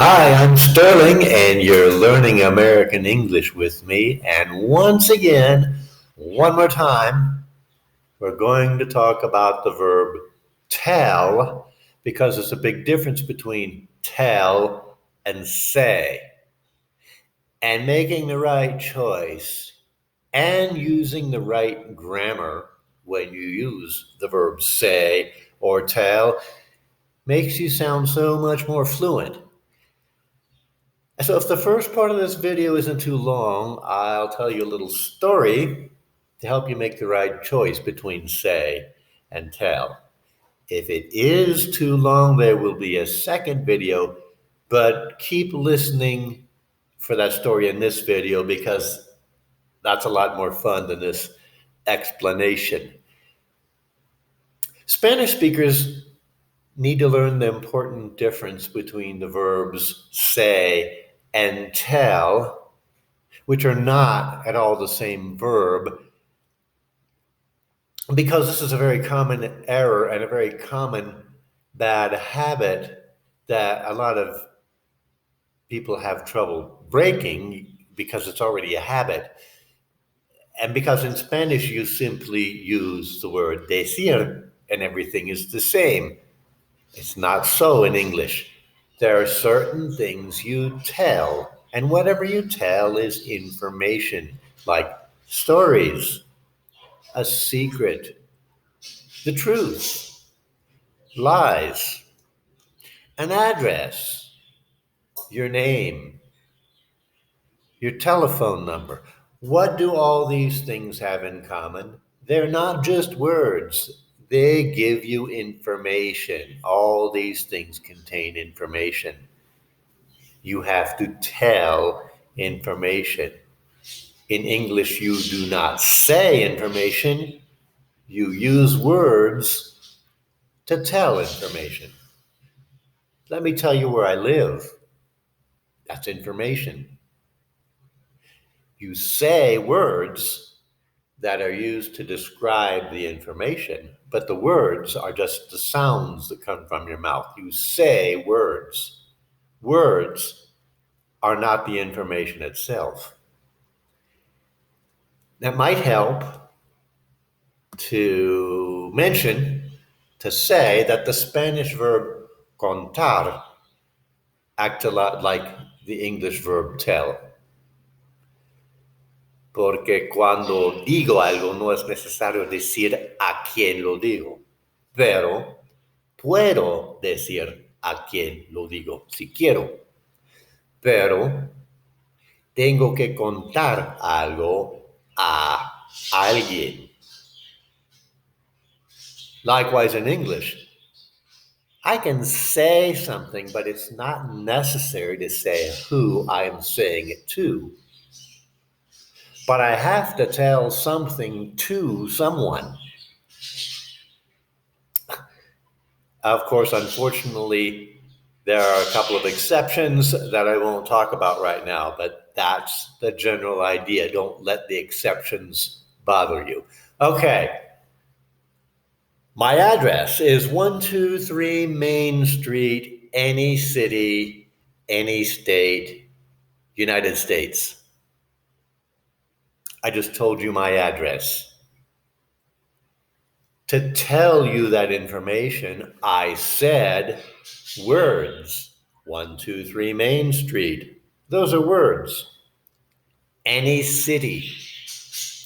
Hi, I'm Sterling, and you're learning American English with me. And once again, one more time, we're going to talk about the verb tell because there's a big difference between tell and say. And making the right choice and using the right grammar when you use the verb say or tell makes you sound so much more fluent. So if the first part of this video isn't too long, I'll tell you a little story to help you make the right choice between say and tell. If it is too long, there will be a second video, but keep listening for that story in this video because that's a lot more fun than this explanation. Spanish speakers need to learn the important difference between the verbs say and tell, which are not at all the same verb, because this is a very common error and a very common bad habit that a lot of people have trouble breaking because it's already a habit. And because in Spanish you simply use the word decir and everything is the same. It's not so in English. There are certain things you tell, and whatever you tell is information, like stories, a secret, the truth, lies, an address, your name, your telephone number. What do all these things have in common? They're not just words. They give you information. All these things contain information. You have to tell information. In English, you do not say information. You use words to tell information. Let me tell you where I live. That's information. You say words that are used to describe the information, but the words are just the sounds that come from your mouth. You say words. Words are not the information itself. That might help to mention, to say that the Spanish verb contar act a lot like the English verb tell. Porque cuando digo algo no es necesario decir a quién lo digo, pero puedo decir a quién lo digo si quiero, pero tengo que contar algo a alguien. Likewise in English, I can say something, but it's not necessary to say who I am saying it to. But I have to tell something to someone. Of course, unfortunately, there are a couple of exceptions that I won't talk about right now, but that's the general idea. Don't let the exceptions bother you. Okay. My address is 123 Main Street, any city, any state, United States. I just told you my address. To tell you that information, I said words. 123 Main Street. Those are words. Any city.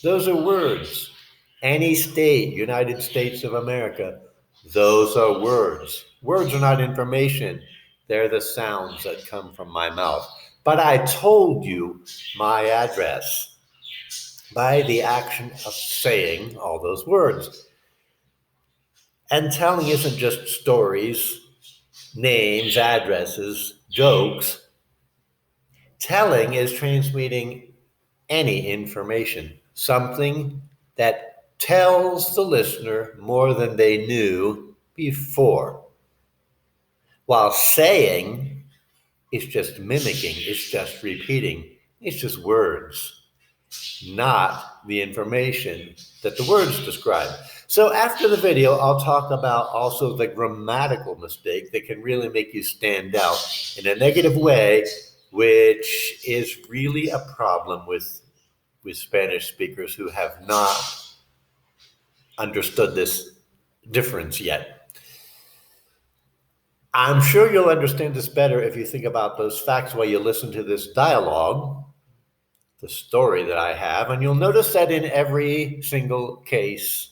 Those are words. Any state, United States of America. Those are words. Words are not information. They're the sounds that come from my mouth. But I told you my address by the action of saying all those words. And telling isn't just stories, names, addresses, jokes. Telling is transmitting any information, something that tells the listener more than they knew before. While saying is just mimicking, it's just repeating, it's just words, not the information that the words describe. So after the video, I'll talk about also the grammatical mistake that can really make you stand out in a negative way, which is really a problem with Spanish speakers who have not understood this difference yet. I'm sure you'll understand this better if you think about those facts while you listen to this dialogue, the story that I have, and you'll notice that in every single case,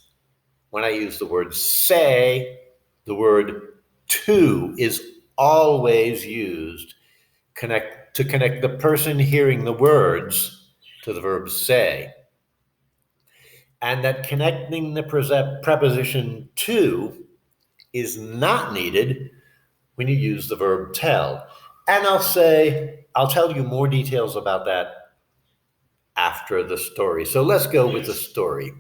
when I use the word say, the word to is always used to connect the person hearing the words to the verb say. And that connecting the preposition to is not needed when you use the verb tell. And I'll tell you more details about that after the story. So let's go with the story.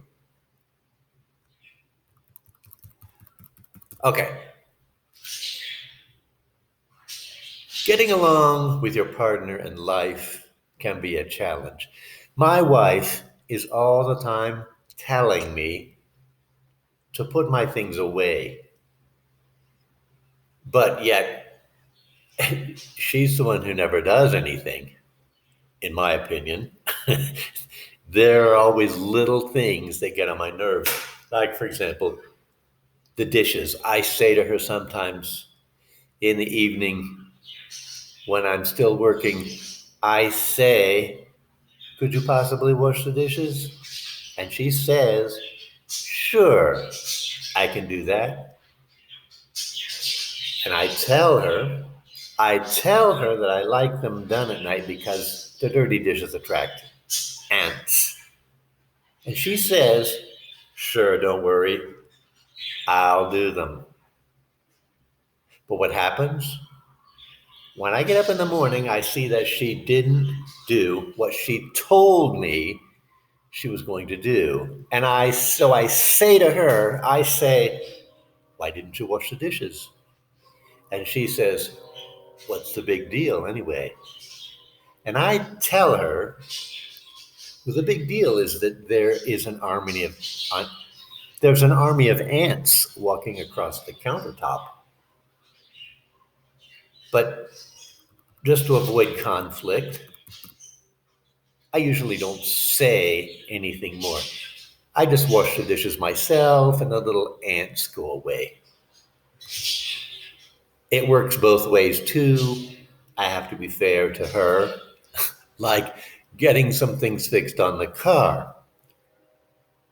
Okay. Getting along with your partner in life can be a challenge. My wife is all the time telling me to put my things away, but yet she's the one who never does anything, in my opinion. There are always little things that get on my nerves. Like, for example, the dishes. I say to her sometimes in the evening when I'm still working, I say, could you possibly wash the dishes? And she says, sure, I can do that. And I tell her that I like them done at night because the dirty dishes attract ants. And she says, sure, don't worry, I'll do them. But what happens? When I get up in the morning, I see that she didn't do what she told me she was going to do. And so I say to her, I say, why didn't you wash the dishes? And she says, what's the big deal anyway? And I tell her, well, the big deal is that there's an army of ants walking across the countertop. But just to avoid conflict, I usually don't say anything more. I just wash the dishes myself and the little ants go away. It works both ways too. I have to be fair to her, like getting some things fixed on the car.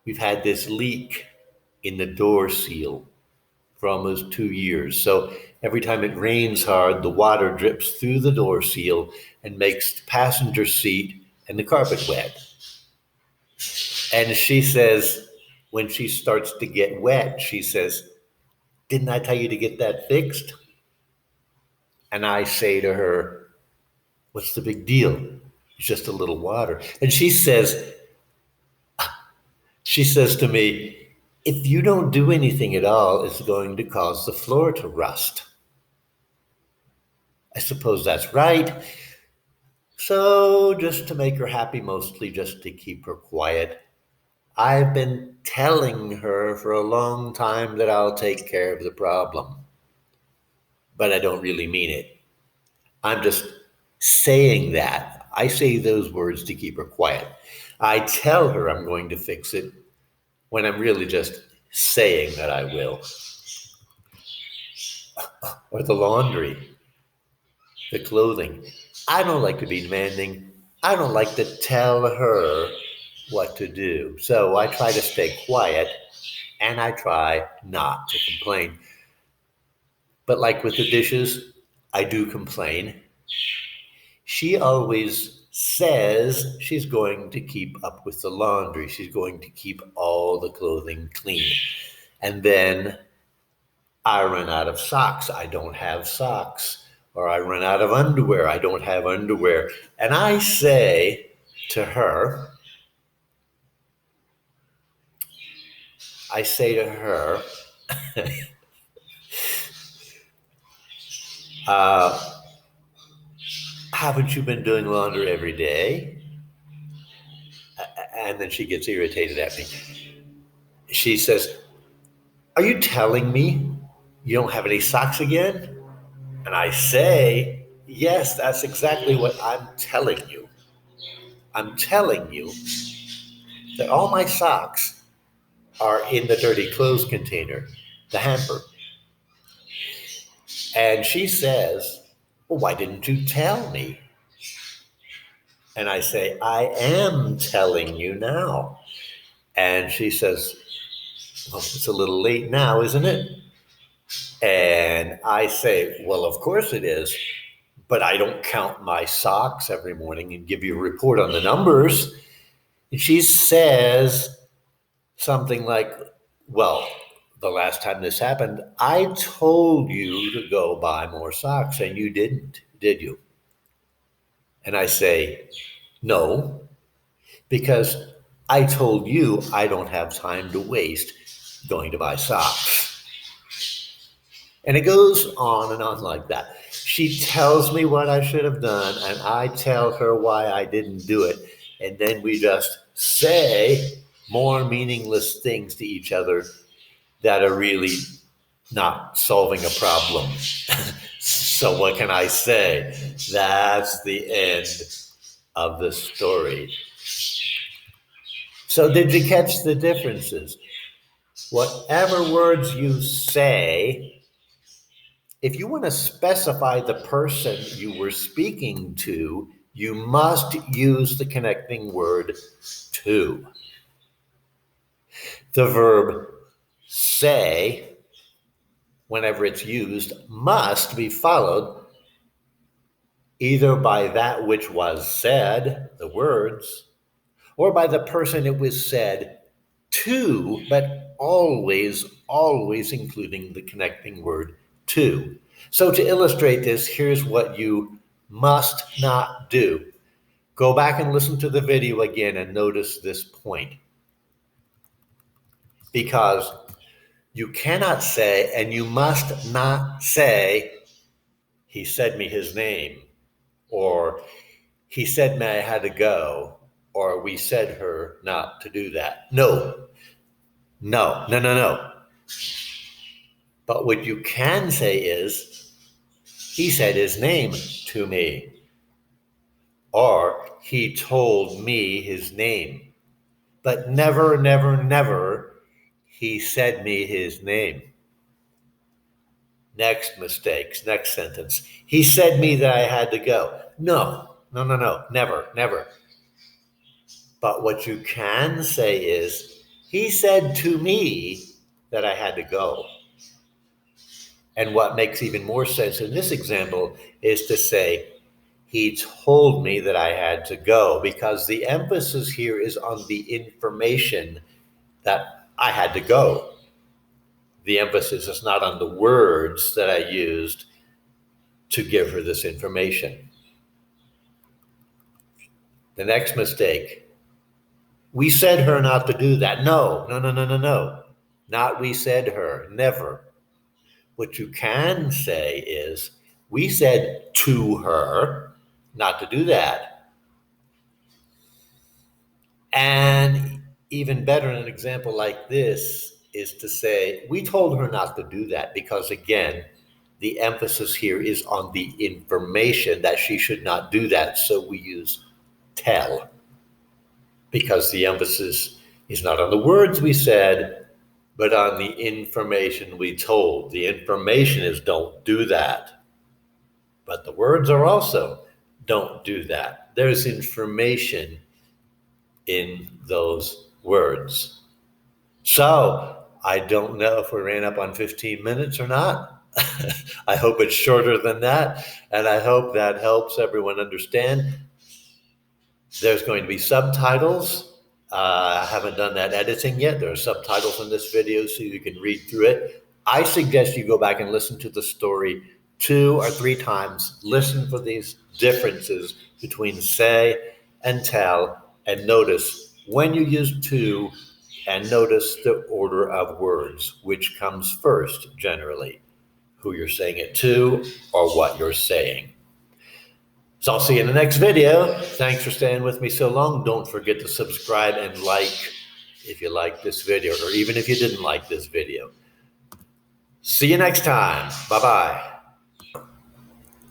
We've had this leak in the door seal for almost 2 years. So every time it rains hard, the water drips through the door seal and makes the passenger seat and the carpet wet. And she says, when she starts to get wet, she says, didn't I tell you to get that fixed? And I say to her, what's the big deal? It's just a little water. And she says to me, if you don't do anything at all, it's going to cause the floor to rust. I suppose that's right. So just to make her happy, mostly just to keep her quiet, I've been telling her for a long time that I'll take care of the problem. But I don't really mean it. I'm just saying that. I say those words to keep her quiet. I tell her I'm going to fix it when I'm really just saying that I will. Or the laundry, the clothing. I don't like to be demanding. I don't like to tell her what to do. So I try to stay quiet and I try not to complain. But like with the dishes, I do complain. She always says she's going to keep up with the laundry. She's going to keep all the clothing clean. And then I run out of socks. I don't have socks. Or I run out of underwear. I don't have underwear. And I say to her, uh, haven't you been doing laundry every day? And then she gets irritated at me. She says, Are you telling me you don't have any socks again? And I say, yes, that's exactly what I'm telling you. I'm telling you that all my socks are in the dirty clothes container, the hamper. And she says, well, why didn't you tell me? And I say, I am telling you now. And she says, well, it's a little late now, isn't it? And I say, well, of course it is, but I don't count my socks every morning and give you a report on the numbers. And she says something like, well, the last time this happened, I told you to go buy more socks and you didn't, did you? And I say, no, because I told you I don't have time to waste going to buy socks. And it goes on and on like that. She tells me what I should have done, and I tell her why I didn't do it. And then we just say more meaningless things to each other that are really not solving a problem. So, what can I say? That's the end of the story. So, did you catch the differences? Whatever words you say, if you want to specify the person you were speaking to, you must use the connecting word to. The verb say, whenever it's used, must be followed either by that which was said, the words, or by the person it was said to, but always including the connecting word to. So to illustrate this, here's what you must not do. Go back and listen to the video again and notice this point. Because you cannot say, and you must not say, he said me his name, or he said me I had to go, or we said her not to do that. No. But what you can say is, he said his name to me, or he told me his name. But never, he said me his name. Next mistakes, next sentence. He said me that I had to go. No, never. But what you can say is, he said to me that I had to go. And what makes even more sense in this example is to say, he told me that I had to go, because the emphasis here is on the information that I had to go. The emphasis is not on the words that I used to give her this information. The next mistake. We said her not to do that. No. Not we said her. Never. What you can say is, we said to her not to do that. And even better, an example like this is to say, we told her not to do that, because again, the emphasis here is on the information that she should not do that. So we use tell, because the emphasis is not on the words we said, but on the information we told. The information is don't do that. But the words are also don't do that. There's information in those words. So I don't know if we ran up on 15 minutes or not. I hope it's shorter than that. And I hope that helps everyone understand. There's going to be subtitles. I haven't done that editing yet. There are subtitles in this video so you can read through it. I suggest you go back and listen to the story 2 or 3 times. Listen for these differences between say and tell, and notice when you use to, and notice the order of words, which comes first generally, who you're saying it to or what you're saying. So I'll see you in the next video. Thanks for staying with me so long. Don't forget to subscribe and like if you like this video, or even if you didn't like this video. See you next time. Bye bye.